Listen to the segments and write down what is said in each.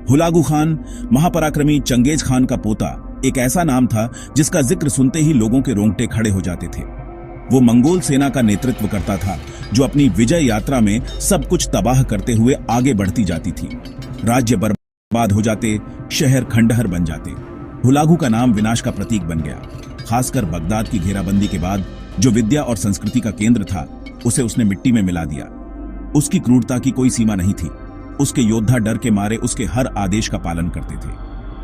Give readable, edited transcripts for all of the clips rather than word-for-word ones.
हुलागू Khan महापराक्रमी Genghis Khan का पोता एक ऐसा नाम था जिसका जिक्र सुनते ही लोगों के रोंगटे खड़े हो जाते थे। वो मंगोल सेना का नेतृत्व करता था जो अपनी विजय यात्रा में सब कुछ तबाह करते हुए आगे बढ़ती जाती थी। राज्य बर्बाद हो जाते, शहर खंडहर बन जाते। हुलागू का नाम विनाश का प्रतीक बन गया। खासकर बगदाद की घेराबंदी के बाद जो विद्या और संस्कृति का केंद्र था, उसे उसने मिट्टी में मिला दिया। उसकी क्रूरता की कोई सीमा नहीं थी। उसके योद्धा डर के मारे उसके हर आदेश का पालन करते थे।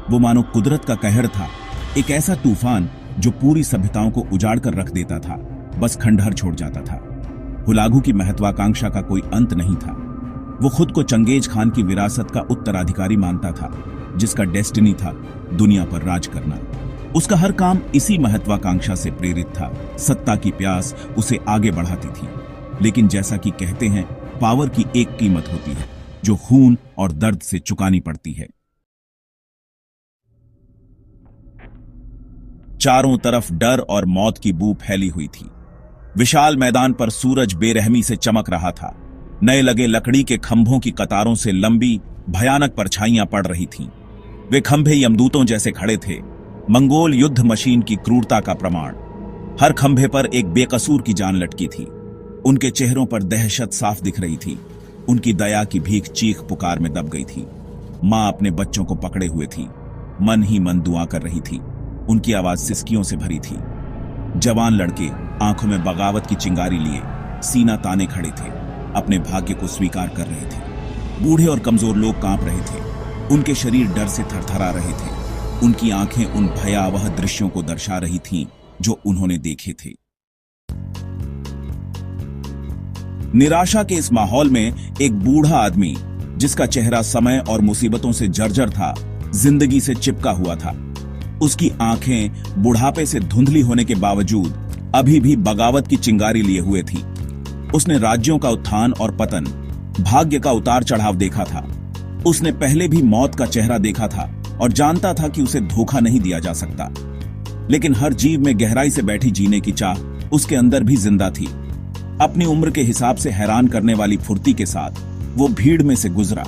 वो मानो कुदरत का कहर था, एक ऐसा तूफान जो पूरी सभ्यताओं को उजाड़ कर रख देता था, बस खंडहर छोड़ जाता था। हुलागू की महत्वाकांक्षा का कोई अंत नहीं था। वो खुद को चंगेज खान की विरासत का उत्तराधिकारी मानता था, जिसका डेस्टिनी था दुनिया पर राज करना। उसका हर काम इसी महत्वाकांक्षा से प्रेरित था। सत्ता की प्यास उसे आगे बढ़ाती थी। लेकिन जैसा कि कहते हैं, पावर की एक कीमत होती है जो खून और दर्द से चुकानी पड़ती है। चारों तरफ डर और मौत की बू फैली हुई थी। विशाल मैदान पर सूरज बेरहमी से चमक रहा था। नए लगे लकड़ी के खंभों की कतारों से लंबी भयानक परछाइयां पड़ रही थीं। वे खंभे यमदूतों जैसे खड़े थे, मंगोल युद्ध मशीन की क्रूरता का प्रमाण। हर खंभे पर एक बेकसूर की जान लटकी थी। उनके चेहरों पर दहशत साफ दिख रही थी। उनकी दया की भीख चीख पुकार में दब गई थी। मां अपने बच्चों को पकड़े हुए थी, मन ही मन दुआ कर रही थी। उनकी आवाज सिसकियों से भरी थी। जवान लड़के आंखों में बगावत की चिंगारी लिए सीना ताने खड़े थे, अपने भाग्य को स्वीकार कर रहे थे। बूढ़े और कमजोर लोग कांप रहे थे। उनके शरीर डर से थरथरा रहे थे। उनकी आंखें उन भयावह दृश्यों को दर्शा रही थीं जो उन्होंने देखे थे। निराशा के इस माहौल में एक बूढ़ा आदमी, जिसका चेहरा समय और मुसीबतों से जर्जर था, जिंदगी से चिपका हुआ था। उसकी आंखें बुढ़ापे से धुंधली होने के बावजूद अभी भी बगावत की चिंगारी लिए हुए थी। उसने राज्यों का उत्थान और पतन, भाग्य का उतार चढ़ाव देखा था। उसने पहले भी मौत का चेहरा देखा था और जानता था कि उसे धोखा नहीं दिया जा सकता। लेकिन हर जीव में गहराई से बैठी जीने की चाह उसके अंदर भी जिंदा थी। अपनी उम्र के हिसाब से हैरान करने वाली फुर्ती के साथ वो भीड़ में से गुजरा।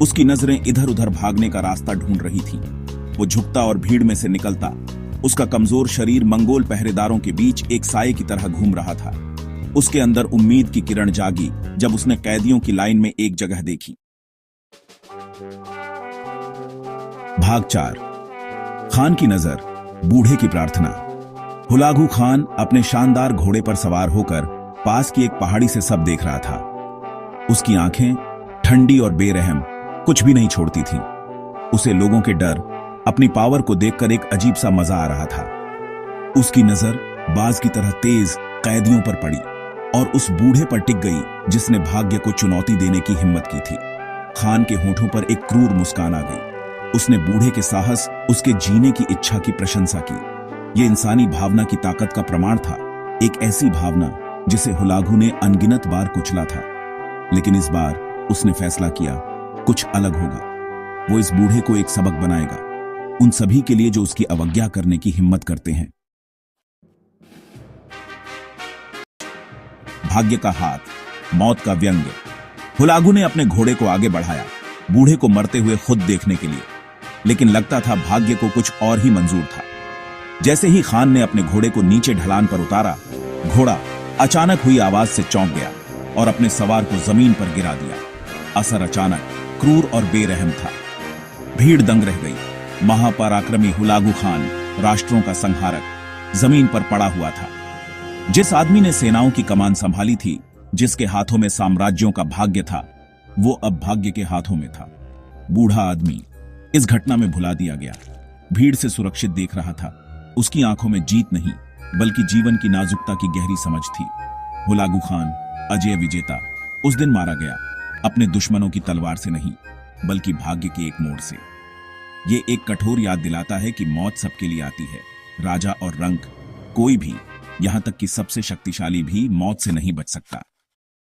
उसकी नजरें इधर उधर भागने का रास्ता ढूंढ रही थीं। वो झुकता और भीड़ में से निकलता। उसका कमजोर शरीर मंगोल पहरेदारों के बीच एक साये की तरह घूम रहा था। उसके अंदर उम्मीद की किरण जागी जब उसने कैदियों की लाइन में एक जगह देखी। भाग 4। खान की नजर, बूढ़े की प्रार्थना। हुलागू खान अपने शानदार घोड़े पर सवार होकर पास की एक पहाड़ी से सब देख रहा था। उसकी आंखें ठंडी और बेरहम, कुछ भी नहीं छोड़ती थीं। उसे लोगों के डर, अपनी पावर को देखकर एक अजीब सा मजा आ रहा था। उसकी नजर बाज की तरह तेज कैदियों पर पड़ी और उस बूढ़े पर टिक गई जिसने भाग्य को चुनौती देने की हिम्मत की थी। खान के होठों पर एक क्रूर मुस्कान आ गई। उसने बूढ़े के साहस, उसके जीने की इच्छा की प्रशंसा की। यह इंसानी भावना की ताकत का प्रमाण था, एक ऐसी भावना जिसे हुलागू ने अनगिनत बार कुचला था। लेकिन इस बार उसने फैसला किया, कुछ अलग होगा। वो इस बूढ़े को एक सबक बनाएगा, उन सभी के लिए जो उसकी अवज्ञा करने की हिम्मत करते हैं। भाग्य का हाथ, मौत का व्यंग्य। हुलागू ने अपने घोड़े को आगे बढ़ाया, बूढ़े को मरते हुए खुद देखने के लिए। लेकिन लगता था भाग्य को कुछ और ही मंजूर था। जैसे ही खान ने अपने घोड़े को नीचे ढलान पर उतारा, घोड़ा अचानक हुई आवाज से चौंक गया और अपने सवार को जमीन पर गिरा दिया। असर अचानक, क्रूर और बेरहम था। भीड़ दंग रह गई। महापराक्रमी हुलागू खान, राष्ट्रों का संहारक, जमीन पर पड़ा हुआ था। जिस आदमी ने सेनाओं की कमान संभाली थी, जिसके हाथों में साम्राज्यों का भाग्य था, वो अब भाग्य के हाथों में था। बूढ़ा आदमी इस घटना में भुला दिया गया। भीड़ से सुरक्षित देख रहा था। उसकी आंखों में जीत नहीं, बल्कि जीवन की नाजुकता की गहरी समझ थी। हुलागू खान, अजय विजेता, उस दिन मारा गया, अपने दुश्मनों की तलवार से नहीं, बल्कि भाग्य के एक मोड़ से। ये एक कठोर याद दिलाता है कि मौत सबके लिए आती है। राजा और रंक, कोई भी, यहां तक कि सबसे शक्तिशाली भी मौत से नहीं बच सकता।